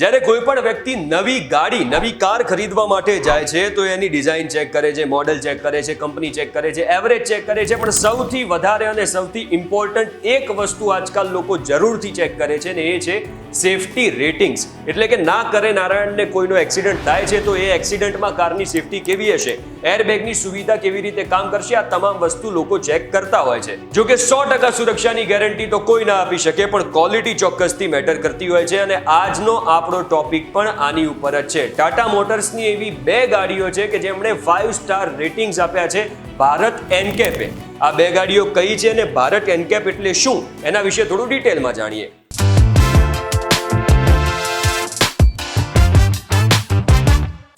જ્યારે કોઈ પણ વ્યક્તિ નવી કાર ખરીદવા માટે જાય છે તો એની ડિઝાઇન ચેક કરે છે, મોડેલ ચેક કરે છે, કંપની ચેક કરે છે, એવરેજ ચેક કરે છે, પણ સૌથી વધારે અને સૌથી ઇમ્પોર્ટન્ટ એક વસ્તુ આજકાલ લોકો જરૂરથી ચેક કરે છે ને એ છે સેફટી રેટિંગ્સ. એટલે કે ના કરે નારાયણને કોઈનો એક્સિડન્ટ થાય છે તો એ એક્સિડન્ટમાં કારની સેફટી કેવી હશે, એરબેગની સુવિધા કેવી રીતે કામ કરશે, આ તમામ વસ્તુ લોકો ચેક કરતા હોય છે. જો કે 100% સુરક્ષાની ગેરંટી તો કોઈ ના આપી શકે, પણ ક્વોલિટી ચોક્કસથી મેટર કરતી હોય છે અને આજનો આપણો ટોપિક પણ આની ઉપર જ છે. ટાટા મોટર્સની એવી 2 ગાડીઓ છે કે જેમણે 5 સ્ટાર રેટિંગ્સ આપ્યા છે ભારત એનકેપે. આ 2 ગાડીઓ કઈ છે અને ભારત એનકેપ એટલે શું, એના વિશે થોડું ડિટેલમાં જાણીએ.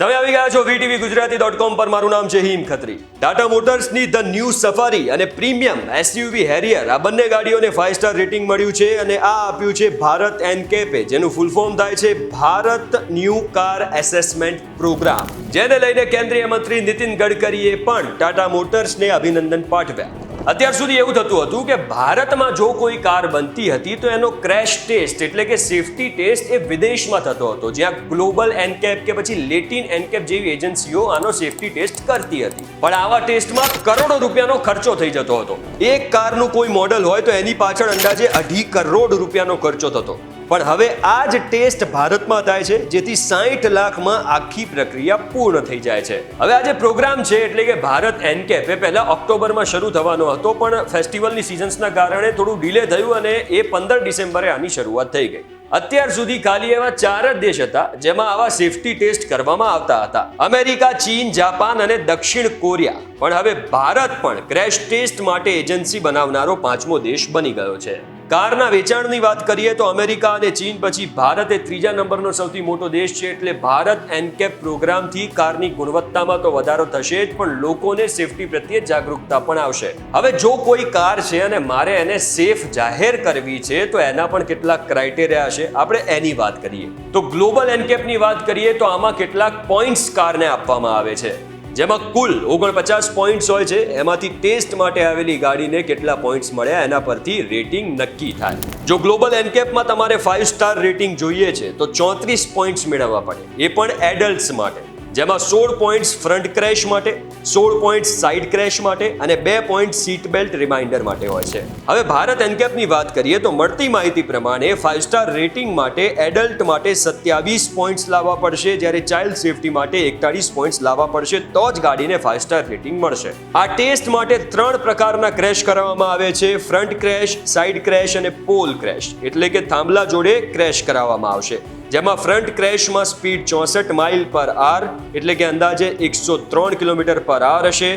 તમે આવી ગયા છો VTVGujarati.com પર. મારું નામ છે હિમ ખત્રી. ટાટા મોટર્સની ધ ન્યૂ સફારી અને પ્રીમિયમ SUV હેરિયર આ બંને ગાડીઓને 5 સ્ટાર રેટિંગ મળ્યું છે અને આ આપ્યું છે ભારત એનકેપે, જેનું ફૂલ ફોર્મ થાય છે Bharat new car assessment programme, જેને લઈને કેન્દ્રીય મંત્રી નીતિન ગડકરીએ પણ ટાટા મોટર્સને અભિનંદન પાઠવ્યા. અત્યાર સુધી એવું થતું હતું કે ભારતમાં જો કોઈ કાર બનતી હતી તો એનો ક્રેશ ટેસ્ટ એટલે કે સેફટી ટેસ્ટ એ વિદેશમાં થતો હતો, જ્યાં ગ્લોબલ એનકેપ કે પછી લેટિન એનકેપ જેવી એજન્સીઓ આનો સેફટી ટેસ્ટ કરતી હતી. પણ આવા ટેસ્ટમાં કરોડો રૂપિયાનો ખર્ચો થઈ જતો હતો. એક કારનું કોઈ મોડલ હોય તો એની પાછળ અંદાજે 2.5 કરોડ રૂપિયાનો ખર્ચો થતો. પણ હવે આ જ ટેસ્ટ ભારતમાં થાય છે, જેથી 60 લાખમાં આખી પ્રક્રિયા પૂર્ણ થઈ જાય છે. હવે આ જે પ્રોગ્રામ છે એટલે કે ભારત એનકેપ એ પહેલા ઓક્ટોબરમાં શરૂ થવાનો હતો, પણ ફેસ્ટિવલની સિઝન્સના કારણે થોડું ડિલે થયું અને એ 15 ડિસેમ્બરે આની શરૂઆત થઈ ગઈ. અત્યાર સુધી ખાલી એવા 4 જ દેશ હતા જેમાં આવા સેફટી ટેસ્ટ કરવામાં આવતા હતા: અમેરિકા, ચીન, જાપાન અને દક્ષિણ કોરિયા. પણ હવે ભારત પણ ક્રેશ ટેસ્ટ માટે એજન્સી બનાવનારો 5મો દેશ બની ગયો છે. કારના વેચાણની વાત કરીએ તો અમેરિકા અને ચીન પછી ભારત એ 3જા નંબરનો સૌથી મોટો દેશ છે. એટલે ભારત એનકેપ પ્રોગ્રામથી કારની ગુણવત્તામાં તો વધારો થશે જ, પણ લોકોને સેફટી પ્રત્યે જાગૃતતા પણ આવશે. હવે જો કોઈ કાર છે અને મારે એને સેફ જાહેર કરવી છે તો એના પણ કેટલાક ક્રાઇટેરિયા હશે. આપણે એની વાત કરીએ તો ગ્લોબલ એનકેપની વાત કરીએ તો આમાં કેટલાક પોઈન્ટ્સ કારને આપવામાં આવે છે, જેમાં કુલ 49 પોઈન્ટ્સ હોય છે. એમાંથી ટેસ્ટ માટે આવેલી ગાડીને કેટલા પોઈન્ટ્સ મળ્યા એના પરથી રેટિંગ નક્કી થાય. જો ગ્લોબલ એનકેપમાં તમારે 5 સ્ટાર રેટિંગ જોઈએ છે તો 34 પોઈન્ટ્સ મેળવવા પડે, એ પણ એડલ્ટ્સ માટે, જેમાં 16 પોઈન્ટ્સ ફ્રન્ટ ક્રેશ માટે, 16 પોઈન્ટ્સ સાઇડ ક્રેશ માટે અને 2 પોઈન્ટ સીટ બેલ્ટ રિમાઇન્ડર માટે હોય છે. હવે ભારત એનકેપની વાત કરીએ તો મળતી માહિતી પ્રમાણે 5 સ્ટાર રેટિંગ માટે એડલ્ટ માટે 27 પોઈન્ટ્સ લાવવા પડશે, જ્યારે ચાઇલ્ડ સેફટી માટે 41 પોઈન્ટ્સ લાવવા પડશે, તો જ ગાડીને 5 સ્ટાર રેટિંગ મળશે. આ ટેસ્ટ માટે 3 પ્રકારના ક્રેશ કરાવવામાં આવે છે: ફ્રન્ટ ક્રેશ, સાઇડ ક્રેશ અને પોલ ક્રેશ, એટલે કે થાંભલા જોડે ક્રેશ કરાવવામાં આવશે. જેમાં ફ્રન્ટ ક્રેશમાં સ્પીડ 64 માઇલ પર આર એટલે કે અંદાજે 103 કિલોમીટર પર આર હશે,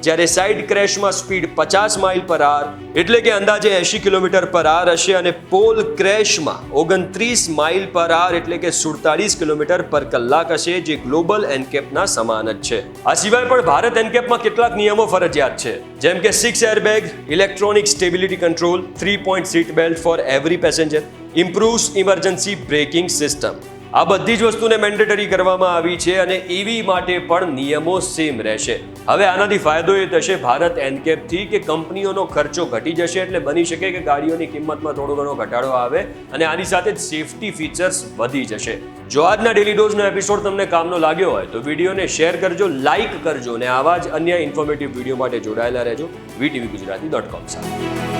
જ્યારે સાઇડ ક્રેશમાં સ્પીડ 50 માઇલ પર આર એટલે કે અંદાજે 80 કિલોમીટર પર આર હશે, અને પોલ ક્રેશમાં 29 માઇલ પર આર એટલે કે 47 કિલોમીટર પર કલાક હશે, જે ગ્લોબલ એનકેપના સમાન જ છે. આ સિવાય પણ ભારત એનકેપમાં કેટલાક નિયમો ફરજિયાત છે, જેમ કે 6 airbag, electronic stability control, 3 point seat belt for every passenger, improves emergency braking system. આ બધી જ વસ્તુને મેન્ડેટરી કરવામાં આવી છે અને EV માટે પણ નિયમો સેમ રહેશે. હવે આનાથી ફાયદો એ થશે ભારત એનકેપથી કે કંપનીઓનો ખર્ચો ઘટી જશે, એટલે બની શકે કે ગાડીઓની કિંમતમાં થોડો ઘણો ઘટાડો આવે અને આની સાથે જ સેફટી ફીચર્સ વધી જશે. જો આજના ડેલી ડોઝનો એપિસોડ તમને કામનો લાગ્યો હોય તો વિડીયોને શેર કરજો, લાઇક કરજો અને આવા જ અન્ય ઇન્ફોર્મેટિવ વિડીયો માટે જોડાયેલા રહેજો VTVGujarati.com સાથે.